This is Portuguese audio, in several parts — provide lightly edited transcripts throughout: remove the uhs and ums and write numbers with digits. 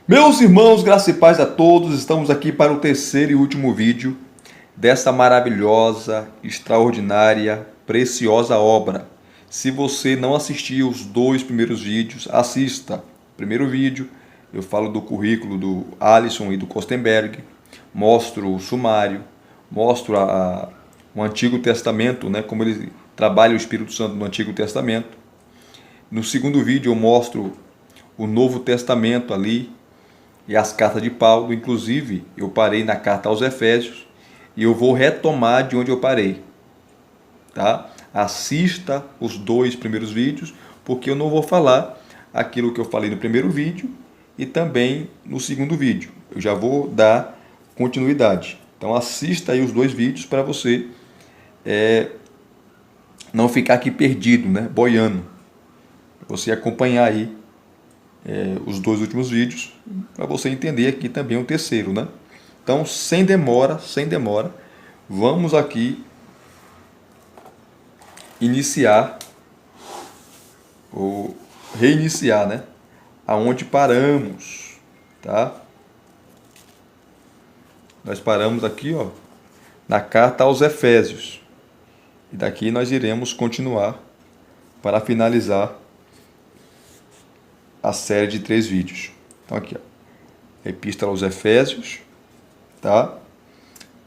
Meus irmãos, graça e paz a todos, estamos aqui para o terceiro e último vídeo dessa maravilhosa, extraordinária, preciosa obra. Se você não assistiu os dois primeiros vídeos, assista. Primeiro vídeo, eu falo do currículo do Alisson e do Kostenberg, mostro o sumário, mostro o Antigo Testamento, né, como ele trabalha o Espírito Santo no Antigo Testamento. No segundo vídeo eu mostro o Novo Testamento ali, e as cartas de Paulo. Inclusive, eu parei na carta aos Efésios e eu vou retomar de onde eu parei. Tá? Assista os dois primeiros vídeos, porque eu não vou falar aquilo que eu falei no primeiro vídeo e também no segundo vídeo. Eu já vou dar continuidade. Então assista aí os dois vídeos para você não ficar aqui perdido, né? Boiando. Você acompanhar aí os dois últimos vídeos, para você entender aqui também o terceiro, né? Então, sem demora, vamos aqui iniciar ou reiniciar, né? Aonde paramos, tá? Nós paramos aqui, ó, na carta aos Efésios. E daqui nós iremos continuar para finalizar a série de 3 vídeos. Então aqui, ó, a Epístola aos Efésios, tá?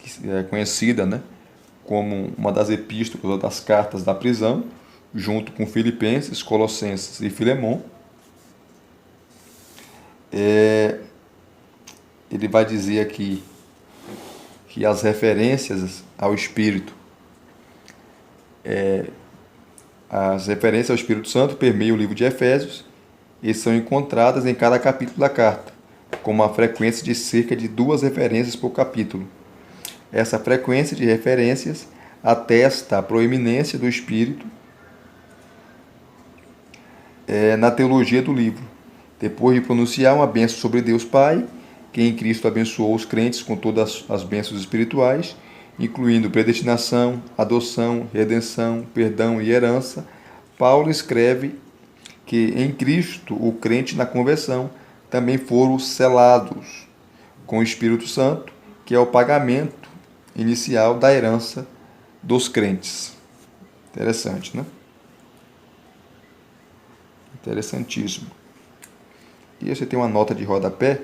Que é conhecida, né, como uma das epístolas ou das cartas da prisão, junto com Filipenses, Colossenses e Filemon. Ele vai dizer aqui que as referências ao Espírito, as referências ao Espírito Santo permeiam o livro de Efésios e são encontradas em cada capítulo da carta, com uma frequência de cerca de 2 referências por capítulo. Essa frequência de referências atesta a proeminência do Espírito na teologia do livro. Depois de pronunciar uma bênção sobre Deus Pai, que em Cristo abençoou os crentes com todas as bênçãos espirituais, incluindo predestinação, adoção, redenção, perdão e herança, Paulo escreve que em Cristo o crente na conversão também foram selados com o Espírito Santo, que é o pagamento inicial da herança dos crentes. Interessante, né? Interessantíssimo. E você tem uma nota de rodapé,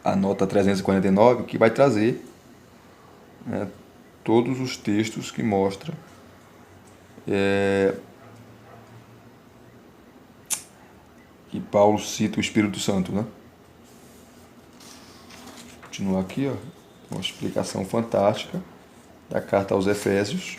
a nota 349, que vai trazer, né, todos os textos que mostram que Paulo cita o Espírito Santo, né? Continuar aqui, ó, uma explicação fantástica da carta aos Efésios.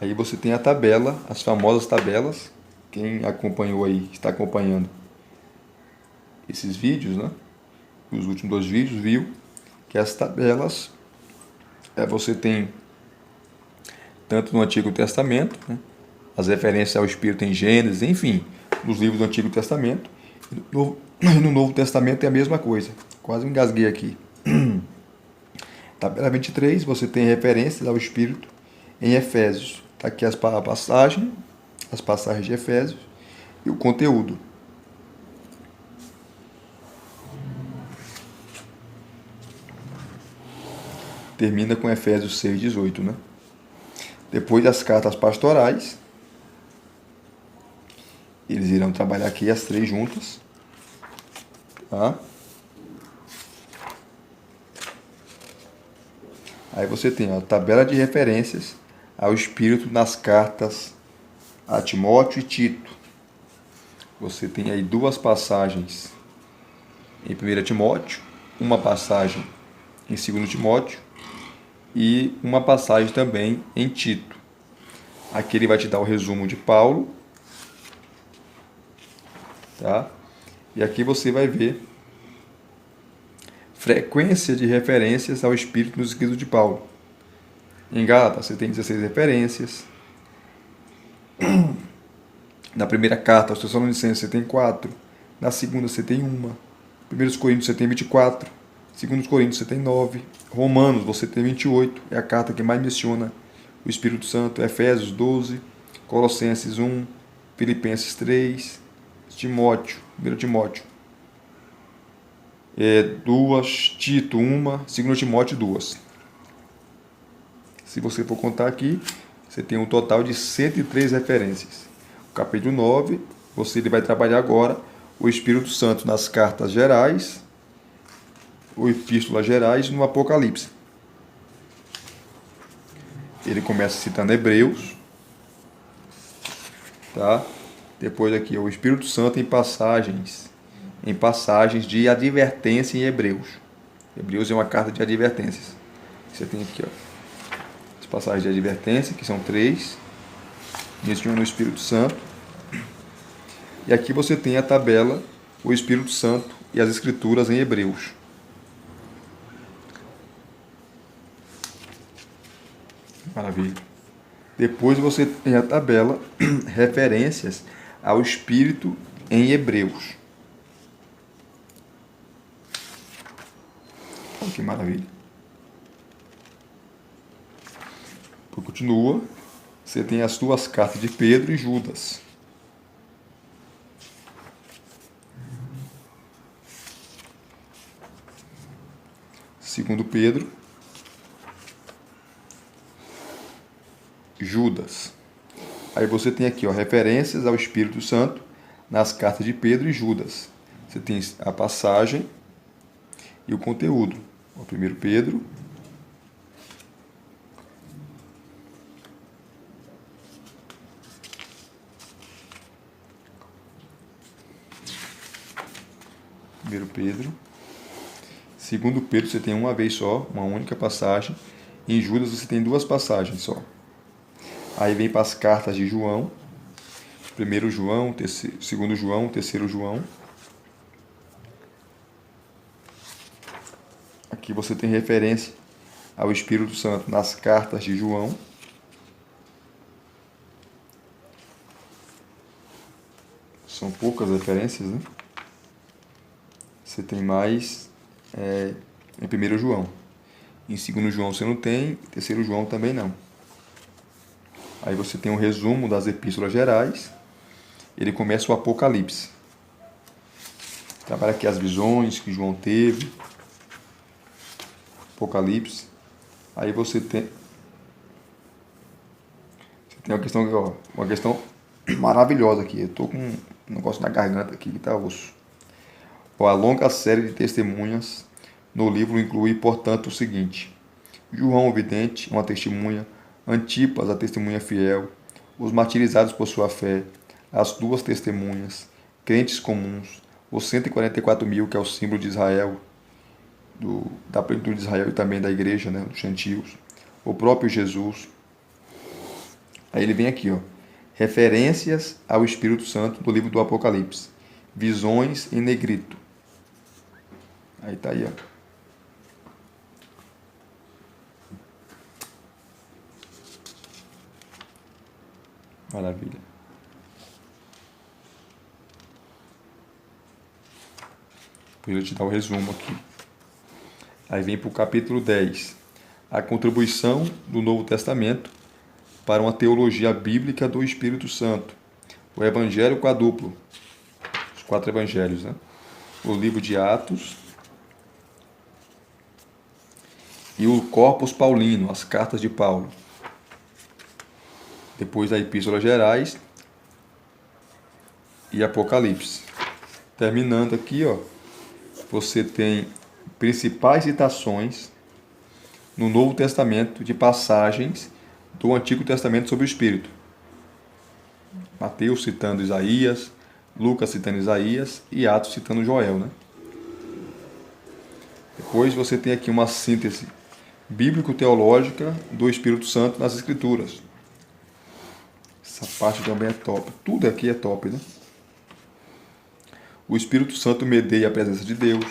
Aí você tem a tabela, as famosas tabelas. Quem acompanhou aí, está acompanhando esses vídeos, né? Os últimos 2 vídeos, viu que as tabelas você tem tanto no Antigo Testamento, né, as referências ao Espírito em Gênesis, enfim, nos livros do Antigo Testamento. No Novo Testamento é a mesma coisa. Quase engasguei aqui. Tabela 23, você tem referências ao Espírito em Efésios. Está aqui as passagens de Efésios e o conteúdo. Termina com Efésios 6:18, né? Depois das cartas pastorais, eles irão trabalhar aqui as 3 juntas, tá? Aí você tem a tabela de referências ao Espírito nas cartas a Timóteo e Tito. Você tem aí 2 passagens em 1 Timóteo, uma passagem em 2 Timóteo e uma passagem também em Tito. Aqui ele vai te dar o resumo de Paulo, tá? E aqui você vai ver frequência de referências ao Espírito nos escritos de Paulo. Em Gálatas você tem 16 referências. Na primeira carta aos Tessalonicenses você tem 4. Na segunda você tem 1. 1 Coríntios você tem 24. 2 Coríntios você tem 9. Romanos você tem 28. É a carta que mais menciona o Espírito Santo, Efésios 12, Colossenses 1, Filipenses 3, Timóteo, 1 Timóteo, 2, Tito 1, 2 Timóteo 2. Se você for contar aqui, você tem um total de 103 referências. O capítulo 9, ele vai trabalhar agora o Espírito Santo nas cartas gerais, ou epístolas gerais, no Apocalipse. Ele começa citando Hebreus, tá? Depois aqui, o Espírito Santo em passagens de advertência em Hebreus. Hebreus é uma carta de advertências. Você tem aqui, ó, as passagens de advertência, que são 3, mencionam o Espírito Santo. E aqui você tem a tabela, o Espírito Santo e as Escrituras em Hebreus. Maravilha. Depois você tem a tabela, referências ao Espírito em Hebreus. Olha que maravilha. Continua, você tem as duas cartas de Pedro e Judas. Segundo Pedro, Judas. Aí você tem aqui, ó, referências ao Espírito Santo nas cartas de Pedro e Judas. Você tem a passagem e o conteúdo. O 1 Pedro, Segundo Pedro, você tem uma vez só, uma única passagem. Em Judas você tem duas passagens só. Aí vem para as cartas de João, 1 João, 2 João, 3 João. Aqui você tem referência ao Espírito Santo nas cartas de João. São poucas referências, né? Você tem mais em 1 João. Em 2 João você não tem, em 3 João também não. Aí você tem um resumo das epístolas gerais. Ele começa o Apocalipse. Trabalha aqui as visões que João teve. Apocalipse. Aí você tem uma questão maravilhosa aqui. Eu tô com um negócio na garganta aqui que tá osso. A longa série de testemunhas no livro inclui, portanto, o seguinte: João, o vidente, uma testemunha; Antipas, a testemunha fiel; os martirizados por sua fé; as duas testemunhas; crentes comuns; os 144.000, que é o símbolo de Israel, da plenitude de Israel e também da igreja, né, dos gentios; o próprio Jesus. Aí ele vem aqui, ó, referências ao Espírito Santo do livro do Apocalipse, visões em negrito. Aí tá aí, ó. Maravilha. Vou te dar o resumo aqui. Aí vem para o capítulo 10. A contribuição do Novo Testamento para uma teologia bíblica do Espírito Santo. O Evangelho quádruplo. Os 4 evangelhos, né? O livro de Atos. E o Corpus Paulino, as cartas de Paulo. Depois a Epístolas Gerais e Apocalipse. Terminando aqui, ó, você tem principais citações no Novo Testamento de passagens do Antigo Testamento sobre o Espírito. Mateus citando Isaías, Lucas citando Isaías e Atos citando Joel, né? Depois você tem aqui uma síntese bíblico-teológica do Espírito Santo nas Escrituras. Essa parte também é top. Tudo aqui é top, né? O Espírito Santo medeia a presença de Deus.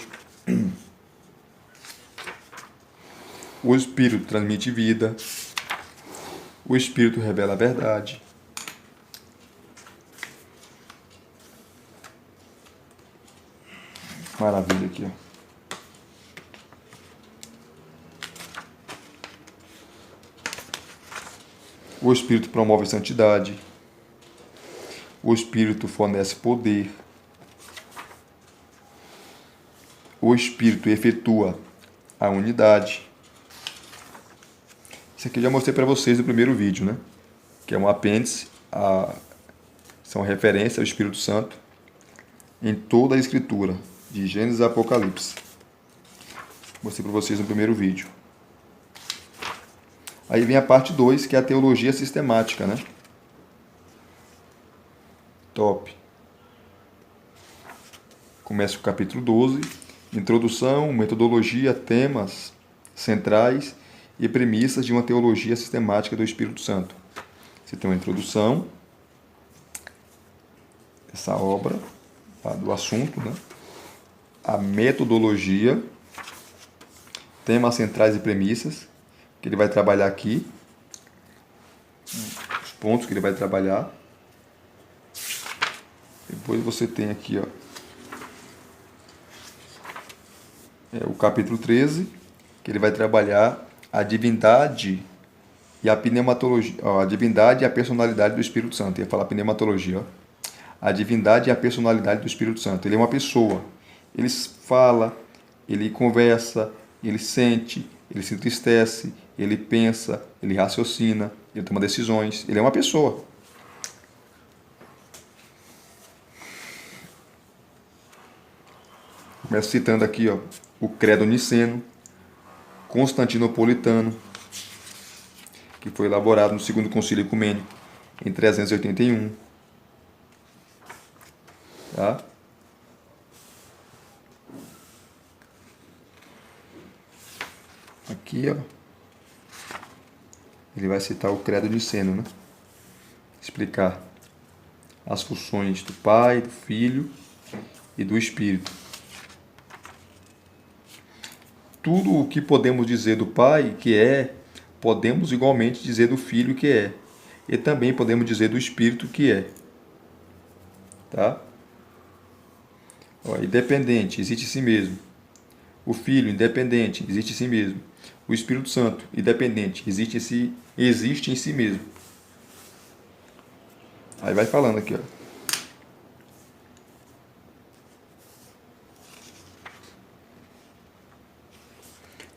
O Espírito transmite vida. O Espírito revela a verdade. Maravilha aqui, ó. O Espírito promove santidade. O Espírito fornece poder. O Espírito efetua a unidade. Isso aqui eu já mostrei para vocês no primeiro vídeo, né? Que é um apêndice, são referências ao Espírito Santo em toda a Escritura, de Gênesis a Apocalipse. Mostrei para vocês no primeiro vídeo. Aí vem a parte 2, que é a teologia sistemática, né? Top. Começa o capítulo 12, introdução, metodologia, temas centrais e premissas de uma teologia sistemática do Espírito Santo. Você tem uma introdução, essa obra, do assunto, né? A metodologia, temas centrais e premissas, que ele vai trabalhar aqui, os pontos que ele vai trabalhar. Depois você tem aqui, ó, o capítulo 13, que ele vai trabalhar a divindade e a pneumatologia, a divindade e a personalidade do Espírito Santo. Eu ia falar pneumatologia, ó. A divindade e a personalidade do Espírito Santo. Ele é uma pessoa. Ele fala, ele conversa, ele sente, ele se entristece, ele pensa, ele raciocina, ele toma decisões. Ele é uma pessoa. Começo citando aqui, ó, o Credo Niceno, Constantinopolitano, que foi elaborado no Segundo Concílio Ecumênico, em 381. Tá? Aqui, ó, ele vai citar o Credo Niceno, né? Explicar as funções do Pai, do Filho e do Espírito. Tudo o que podemos dizer do Pai que é, podemos igualmente dizer do Filho que é. E também podemos dizer do Espírito que é. Tá? Ó, independente, existe em si mesmo. O Filho, independente, existe em si mesmo. O Espírito Santo, independente, existe em si mesmo. Aí vai falando aqui, ó.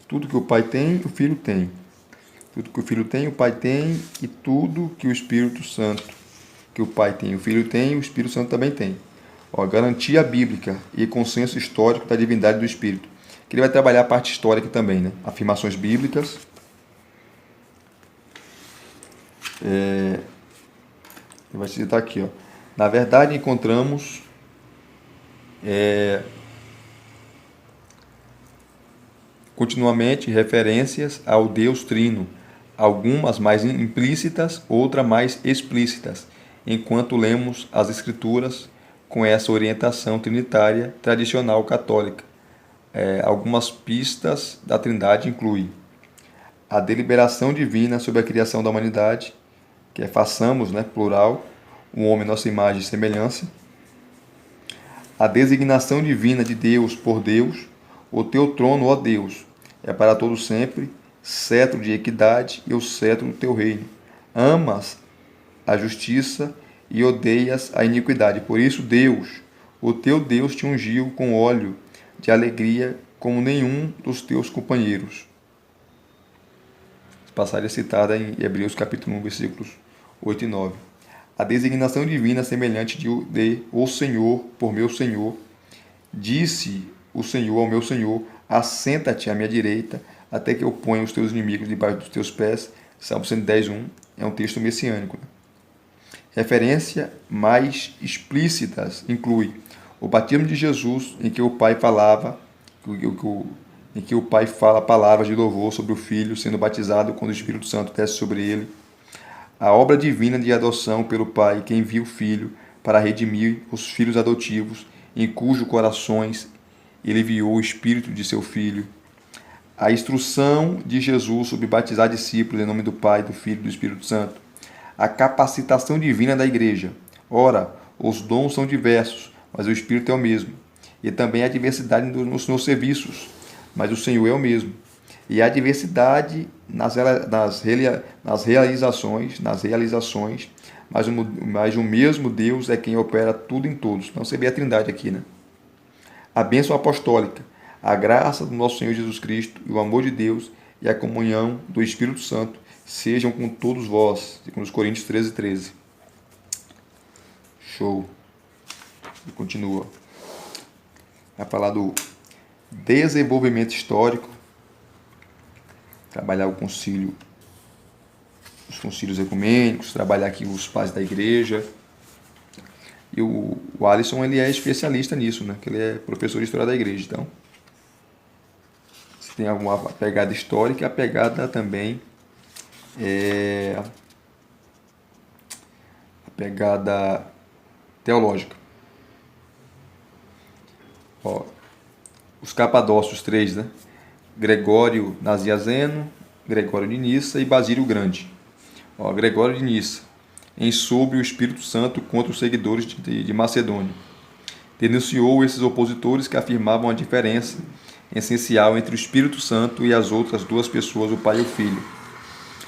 Tudo que o Pai tem, o Filho tem. Tudo que o Filho tem, o Pai tem. E tudo que o Espírito Santo, que o Pai tem, o Filho tem, o Espírito Santo também tem. Ó, garantia bíblica e consenso histórico da divindade do Espírito. Que ele vai trabalhar a parte histórica também, né? Afirmações bíblicas. Ele vai citar aqui, ó. Na verdade, encontramos continuamente referências ao Deus Trino, algumas mais implícitas, outras mais explícitas, enquanto lemos as Escrituras com essa orientação trinitária tradicional católica. Algumas pistas da Trindade incluem a deliberação divina sobre a criação da humanidade, que é façamos, né, plural, um homem nossa imagem e semelhança. A designação divina de Deus por Deus, o teu trono, ó Deus, é para todo sempre, cetro de equidade e o cetro do teu reino. Amas a justiça e odeias a iniquidade. Por isso Deus, o teu Deus, te ungiu com óleo de alegria como nenhum dos teus companheiros. Passagem citada em Hebreus capítulo 1, versículos 8 e 9. A designação divina semelhante de o Senhor por meu Senhor. Disse o Senhor ao meu Senhor, assenta-te à minha direita, até que eu ponha os teus inimigos debaixo dos teus pés. Salmo 110, 1. É um texto messiânico. Referência mais explícitas inclui o batismo de Jesus, em que o Pai falava, em que o Pai fala palavras de louvor sobre o Filho sendo batizado quando o Espírito Santo desce sobre ele. A obra divina de adoção pelo Pai, que envia o Filho para redimir os filhos adotivos, em cujos corações ele enviou o Espírito de seu Filho. A instrução de Jesus sobre batizar discípulos em nome do Pai, do Filho e do Espírito Santo. A capacitação divina da Igreja. Ora, os dons são diversos, mas o Espírito é o mesmo. E também há diversidade nos serviços, mas o Senhor é o mesmo. E há diversidade nas realizações, mas o mesmo Deus é quem opera tudo em todos. Então você vê a Trindade aqui, né? A bênção apostólica, a graça do nosso Senhor Jesus Cristo e o amor de Deus e a comunhão do Espírito Santo sejam com todos vós. Segundo os Coríntios 13:13. Show. E continua. Vai falar do desenvolvimento histórico, trabalhar os concílios ecumênicos, trabalhar aqui os pais da igreja. E o Alisson, ele é especialista nisso, né? Que ele é professor de história da igreja. Então, se tem alguma pegada histórica, a pegada também é a pegada teológica. Ó, os capadócios, 3, né? Gregório Nazianzeno, Gregório de Nissa e Basílio Grande. Ó, Gregório de Nissa, em sobre o Espírito Santo contra os seguidores de Macedônia. Denunciou esses opositores que afirmavam a diferença essencial entre o Espírito Santo e as outras duas pessoas, o Pai e o Filho.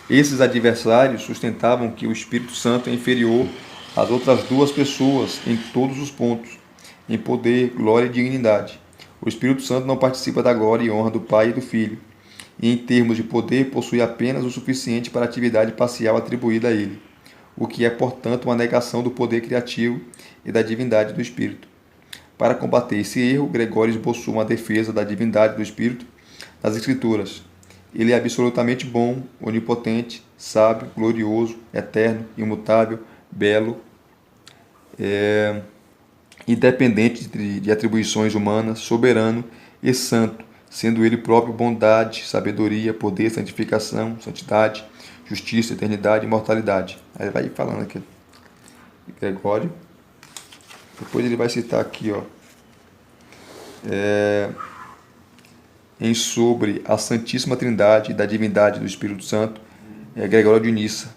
Esses adversários sustentavam que o Espírito Santo é inferior às outras duas pessoas em todos os pontos, em poder, glória e dignidade. O Espírito Santo não participa da glória e honra do Pai e do Filho, e em termos de poder possui apenas o suficiente para a atividade parcial atribuída a ele, o que é, portanto, uma negação do poder criativo e da divindade do Espírito. Para combater esse erro, Gregório esboçou uma defesa da divindade do Espírito nas Escrituras. Ele é absolutamente bom, onipotente, sábio, glorioso, eterno, imutável, belo, independente de atribuições humanas, soberano e santo, sendo ele próprio bondade, sabedoria, poder, santificação, santidade, justiça, eternidade e imortalidade. Aí vai falando aqui, Gregório. Depois ele vai citar aqui, ó, em sobre a Santíssima Trindade e da divindade do Espírito Santo, Gregório de Nissa.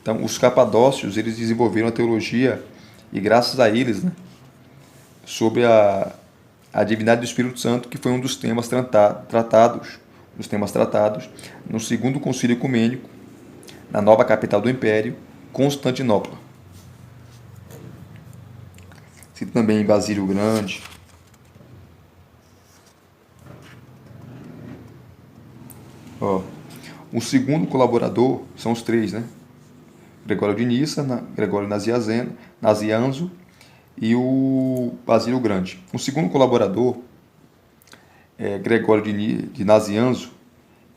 Então, os capadócios, eles desenvolveram a teologia, e graças a eles, né, sobre a divindade do Espírito Santo, que foi um dos temas tratados no segundo concílio ecumênico, na nova capital do Império, Constantinopla. Cita também Basílio Grande. Ó, o segundo colaborador são os 3, né? Gregório de Nissa, Gregório Nazianzo e o Basílio Grande. O segundo colaborador, Gregório de Nazianzo,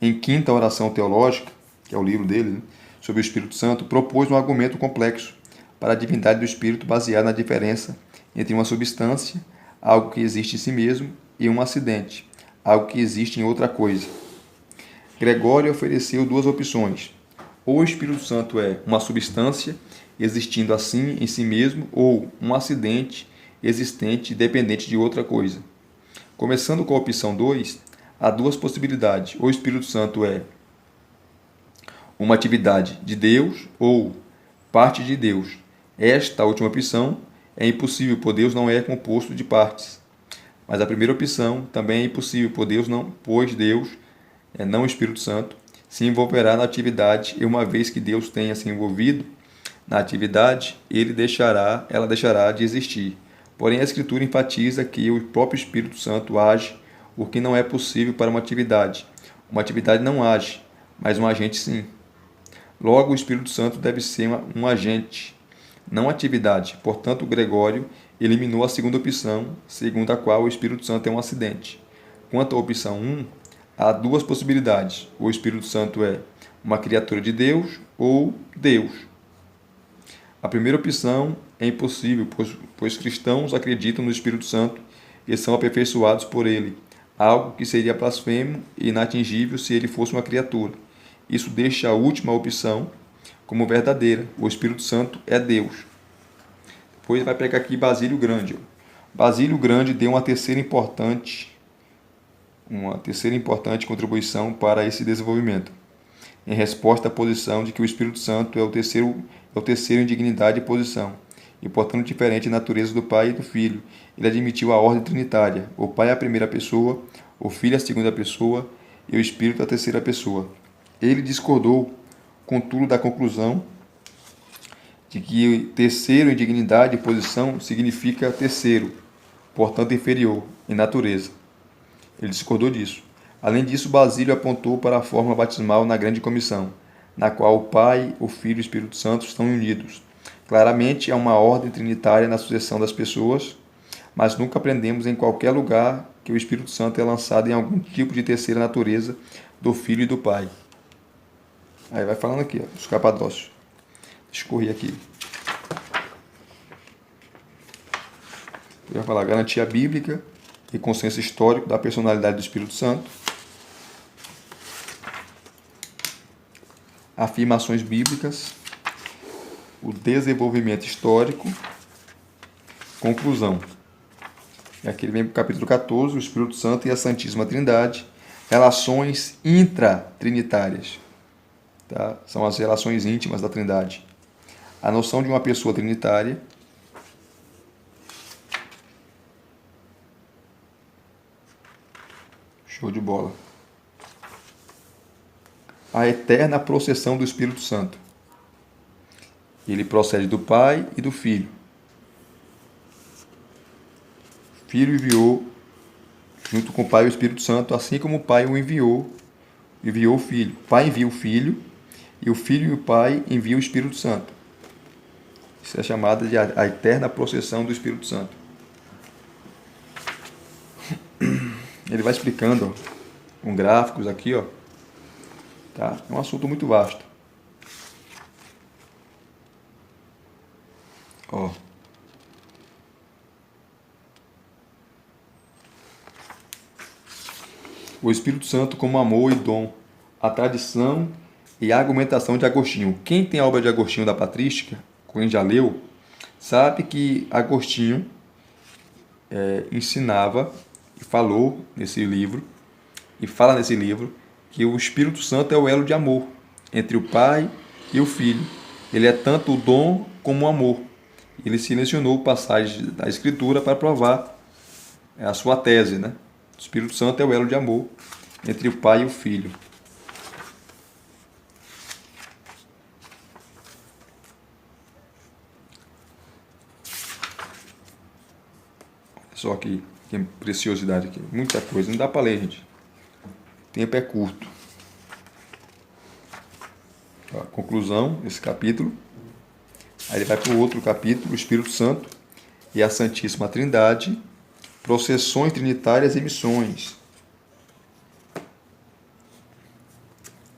em Quinta Oração Teológica, que é o livro dele, né, sobre o Espírito Santo, propôs um argumento complexo para a divindade do Espírito baseado na diferença entre uma substância, algo que existe em si mesmo, e um acidente, algo que existe em outra coisa. Gregório ofereceu 2 opções. Ou o Espírito Santo é uma substância existindo assim em si mesmo, ou um acidente existente dependente de outra coisa. Começando com a opção 2, há 2 possibilidades. Ou o Espírito Santo é uma atividade de Deus ou parte de Deus. Esta última opção é impossível, pois Deus não é composto de partes. Mas a primeira opção também é impossível, pois Deus, não o Espírito Santo, se envolverá na atividade, e uma vez que Deus tenha se envolvido na atividade, ela deixará de existir. Porém, a Escritura enfatiza que o próprio Espírito Santo age, o que não é possível para uma atividade. Uma atividade não age, mas um agente sim. Logo, o Espírito Santo deve ser um agente, não atividade. Portanto, Gregório eliminou a segunda opção, segundo a qual o Espírito Santo é um acidente. Quanto à opção 1, há 2 possibilidades. O Espírito Santo é uma criatura de Deus ou Deus. A primeira opção é impossível, pois cristãos acreditam no Espírito Santo e são aperfeiçoados por ele, algo que seria blasfemo e inatingível se ele fosse uma criatura. Isso deixa a última opção como verdadeira. O Espírito Santo é Deus. Depois vai pegar aqui Basílio Grande. Basílio Grande deu uma terceira importante contribuição para esse desenvolvimento, em resposta à posição de que o Espírito Santo é o terceiro em dignidade e posição, e portanto diferente em natureza do Pai e do Filho. Ele admitiu a ordem trinitária. O Pai é a primeira pessoa, o Filho é a segunda pessoa, e o Espírito a terceira pessoa. Ele discordou, contudo, da conclusão de que terceiro em dignidade e posição significa terceiro, portanto inferior, em natureza. Ele discordou disso. Além disso, Basílio apontou para a forma batismal na Grande Comissão, na qual o Pai, o Filho e o Espírito Santo estão unidos. Claramente, há uma ordem trinitária na sucessão das pessoas, mas nunca aprendemos em qualquer lugar que o Espírito Santo é lançado em algum tipo de terceira natureza do Filho e do Pai. Aí vai falando aqui, ó, os capadócios. Deixa eu correr aqui. Vai falar garantia bíblica e consenso histórico da personalidade do Espírito Santo. Afirmações bíblicas. O desenvolvimento histórico. Conclusão. E aqui ele vem para o capítulo 14, o Espírito Santo e a Santíssima Trindade. Relações intratrinitárias. Tá? São as relações íntimas da Trindade. A noção de uma pessoa trinitária. Show de bola. A eterna processão do Espírito Santo. Ele procede do Pai e do Filho. O Filho enviou, junto com o Pai e o Espírito Santo, assim como o Pai o enviou o Filho. O Pai envia o Filho, e o Filho e o Pai enviam o Espírito Santo. Isso é chamada de a eterna processão do Espírito Santo. Ele vai explicando, ó, com gráficos aqui, ó. Tá? É um assunto muito vasto. Ó. O Espírito Santo como amor e dom, a tradição e a argumentação de Agostinho. Quem tem a obra de Agostinho da Patrística, quem já leu, sabe que Agostinho ensinava e falou nesse livro, e fala nesse livro, que o Espírito Santo é o elo de amor entre o Pai e o Filho. Ele é tanto o dom como o amor. Ele selecionou passagens da Escritura para provar a sua tese, né? O Espírito Santo é o elo de amor entre o Pai e o Filho. Olha só que preciosidade aqui. Muita coisa. Não dá para ler, gente. O tempo é curto. A conclusão desse capítulo. Aí ele vai para o outro capítulo, o Espírito Santo e a Santíssima Trindade, processões trinitárias e missões.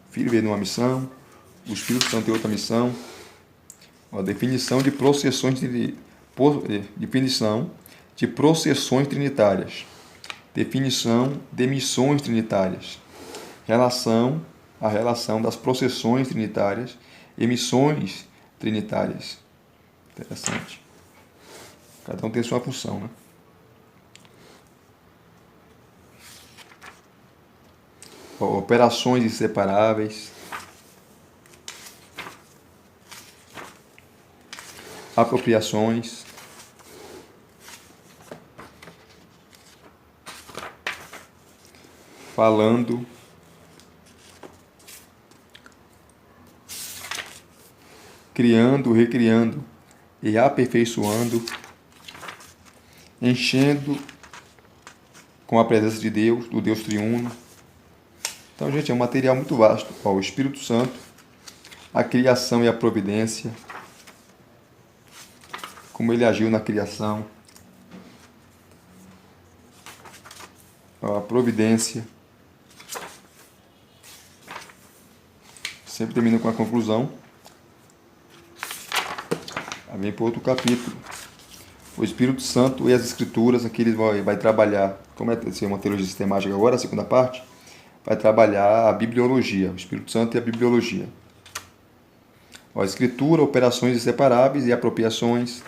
O Filho veio numa missão, o Espírito Santo tem outra missão. A definição de processões trinitárias. Definição de missões trinitárias. A relação das processões trinitárias e missões trinitárias. Interessante. Cada um tem sua função, né? Operações inseparáveis. Apropriações. Falando. Criando, recriando e aperfeiçoando, enchendo com a presença de Deus, do Deus triuno. Então, gente, é um material muito vasto. Ó, o Espírito Santo, a criação e a providência, como ele agiu na criação, ó, a providência. Sempre termina com a conclusão. Vem para outro capítulo. O Espírito Santo e as Escrituras, aqui ele vai trabalhar, como é uma teologia sistemática agora, a segunda parte, vai trabalhar a bibliologia, o Espírito Santo e a bibliologia. A Escritura, operações inseparáveis e apropriações.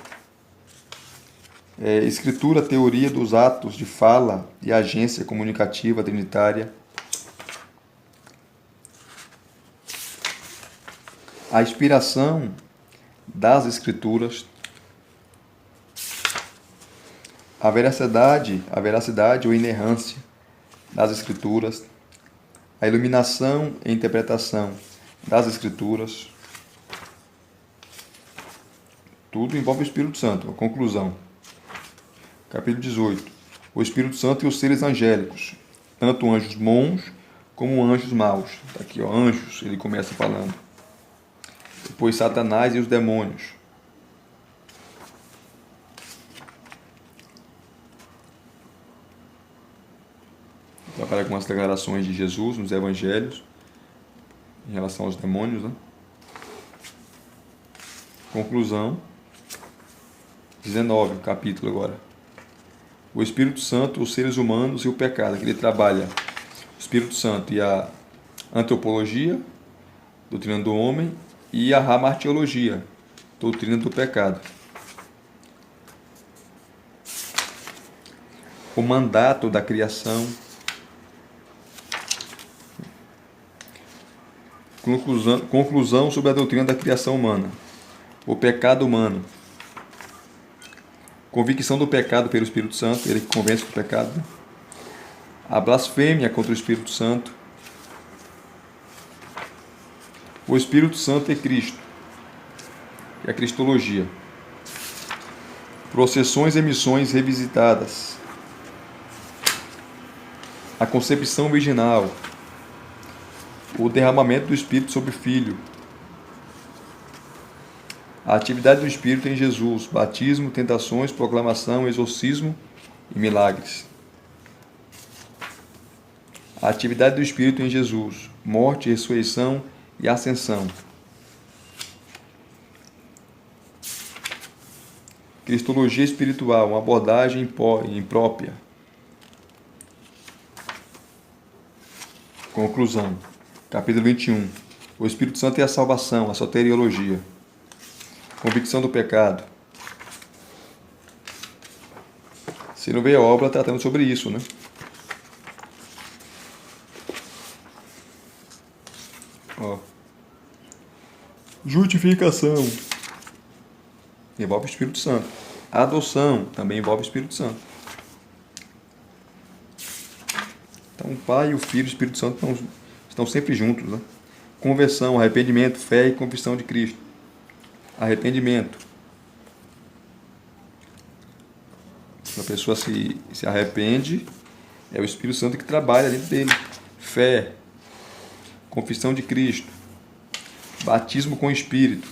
Escritura, teoria dos atos de fala e agência comunicativa trinitária. A inspiração das Escrituras, a veracidade ou inerrância das Escrituras, a iluminação e interpretação das Escrituras. Tudo envolve o Espírito Santo. A conclusão. Capítulo 18. O Espírito Santo e os seres angélicos, tanto anjos bons como anjos maus. Está aqui, ó, anjos, ele começa falando. Depois Satanás e os demônios. Trabalha com as declarações de Jesus nos evangelhos em relação aos demônios, né? Conclusão. 19, capítulo agora. O Espírito Santo, os seres humanos e o pecado. Aqui ele trabalha o Espírito Santo e a antropologia, doutrina do homem, e a hamartiologia, doutrina do pecado. O mandato da criação. Conclusão sobre a doutrina da criação humana. O pecado humano. Convicção do pecado pelo Espírito Santo, ele que convence do pecado. Né? A blasfêmia contra o Espírito Santo. O Espírito Santo é Cristo. E a cristologia. Processões e missões revisitadas. A concepção virginal. O derramamento do Espírito sobre o Filho. A atividade do Espírito em Jesus, batismo, tentações, proclamação, exorcismo e milagres. A atividade do Espírito em Jesus, morte, ressurreição e ascensão. Cristologia espiritual, uma abordagem imprópria. Conclusão. Capítulo 21. O Espírito Santo é a salvação, a soteriologia. Convicção do pecado. Se não vê a obra tratando sobre isso, né? Ó. Justificação. Envolve o Espírito Santo. Adoção também envolve o Espírito Santo. Então o Pai, o Filho e o Espírito Santo estão sempre juntos, né? Conversão, arrependimento, fé e confissão de Cristo. Arrependimento. Quando a pessoa se arrepende, é o Espírito Santo que trabalha dentro dele. Fé. Confissão de Cristo. Batismo com o Espírito.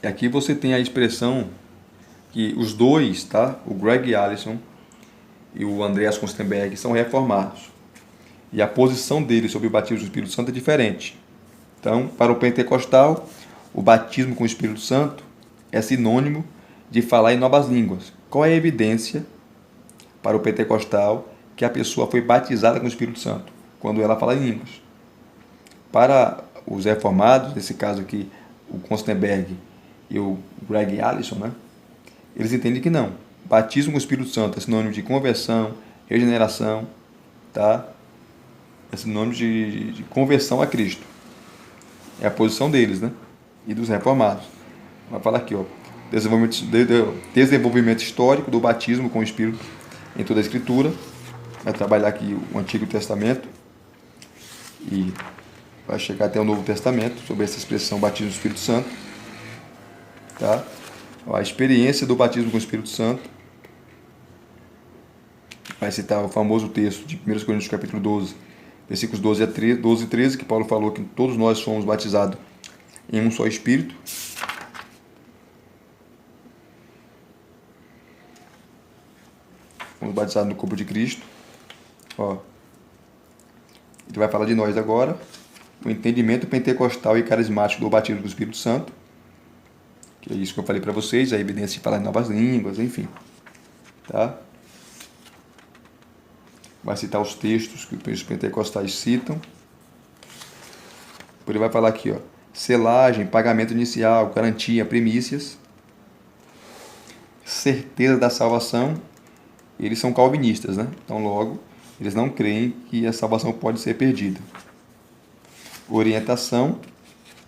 E aqui você tem a expressão que os dois, tá? O Greg Allison e o Andreas Kostenberg são reformados. E a posição deles sobre o batismo do Espírito Santo é diferente. Então, para o pentecostal, o batismo com o Espírito Santo é sinônimo de falar em novas línguas. Qual é a evidência para o pentecostal que a pessoa foi batizada com o Espírito Santo? Quando ela fala em línguas. Para os reformados, nesse caso aqui, o Kostenberg e o Greg Allison, né? Eles entendem que não. Batismo com o Espírito Santo é sinônimo de conversão, regeneração, tá? É sinônimo de conversão a Cristo. É a posição deles, né? E dos reformados. Vai falar aqui, ó. Desenvolvimento histórico do batismo com o Espírito em toda a Escritura. Vai trabalhar aqui o Antigo Testamento. E vai chegar até o Novo Testamento sobre essa expressão batismo do Espírito Santo. Tá? A experiência do batismo com o Espírito Santo. Vai citar o famoso texto de 1 Coríntios capítulo 12, versículos 12 e 13, que Paulo falou que todos nós somos batizados em um só Espírito. Fomos batizados no corpo de Cristo. Ó. Ele vai falar de nós agora. O entendimento pentecostal e carismático do batismo do Espírito Santo. Que é isso que eu falei para vocês, a evidência de falar em novas línguas, enfim. Tá? Vai citar os textos que os pentecostais citam. Ele vai falar aqui, ó, selagem, pagamento inicial, garantia, primícias, certeza da salvação. Eles são calvinistas, né? Então, logo, eles não creem que a salvação pode ser perdida. Orientação,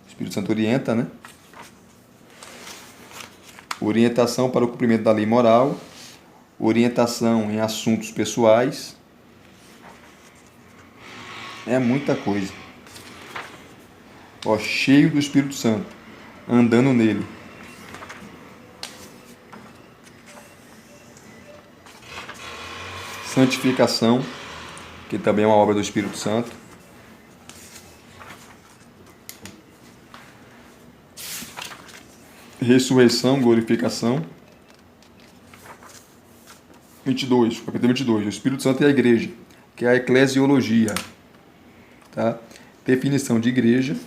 o Espírito Santo orienta, né? Orientação para o cumprimento da lei moral, orientação em assuntos pessoais, É muita coisa. Ó, cheio do Espírito Santo, andando nele. Santificação, que também é uma obra do Espírito Santo. Ressurreição, glorificação. 22, capítulo 22. O Espírito Santo e a igreja, que é a eclesiologia. Tá? Definição de igreja.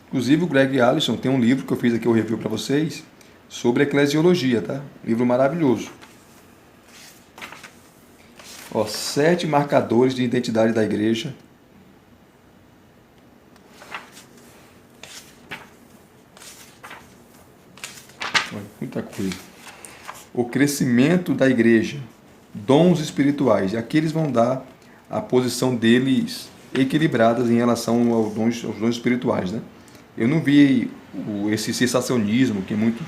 Inclusive o Greg Allison tem um livro que eu fiz aqui, o review para vocês, sobre eclesiologia, tá? Livro maravilhoso. Ó, 7 marcadores de identidade da igreja. Muita coisa. O crescimento da igreja, dons espirituais. E aqui eles vão dar a posição deles equilibradas em relação aos dons espirituais, né? Eu não vi esse sensacionismo que muitos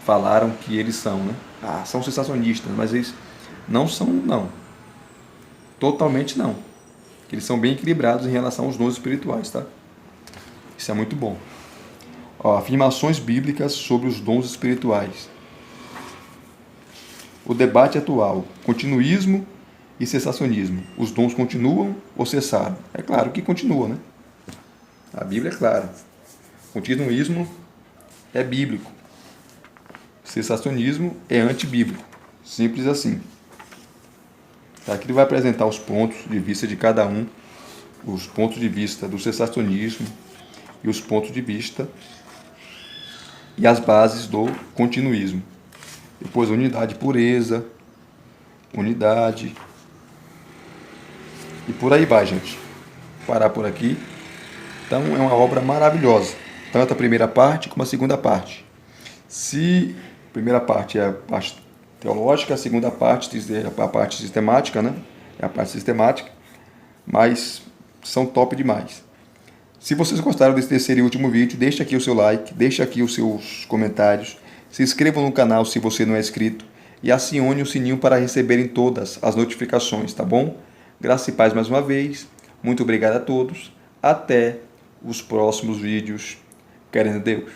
falaram que eles são, né? Ah, são sensacionistas, mas eles não são, não. Totalmente não. Eles são bem equilibrados em relação aos dons espirituais, tá? Isso é muito bom. Ó, afirmações bíblicas sobre os dons espirituais. O debate atual, continuismo e cessacionismo. Os dons continuam ou cessaram? É claro que continuam, né? A Bíblia é clara. Continuismo é bíblico. Cessacionismo é antibíblico. Simples assim. Aqui ele vai apresentar os pontos de vista de cada um, os pontos de vista do cessacionismo e os pontos de vista e as bases do continuismo. Depois unidade e pureza, unidade, e por aí vai, gente. Vou parar por aqui. Então é uma obra maravilhosa, tanto a primeira parte como a segunda parte. Se a primeira parte é a parte teológica, a segunda parte é a parte sistemática, né? É a parte sistemática, mas são top demais. Se vocês gostaram desse terceiro e último vídeo, deixe aqui o seu like, deixe aqui os seus comentários, se inscrevam no canal se você não é inscrito e acione o sininho para receberem todas as notificações, tá bom? Graça e paz mais uma vez, muito obrigado a todos, até os próximos vídeos, querendo Deus.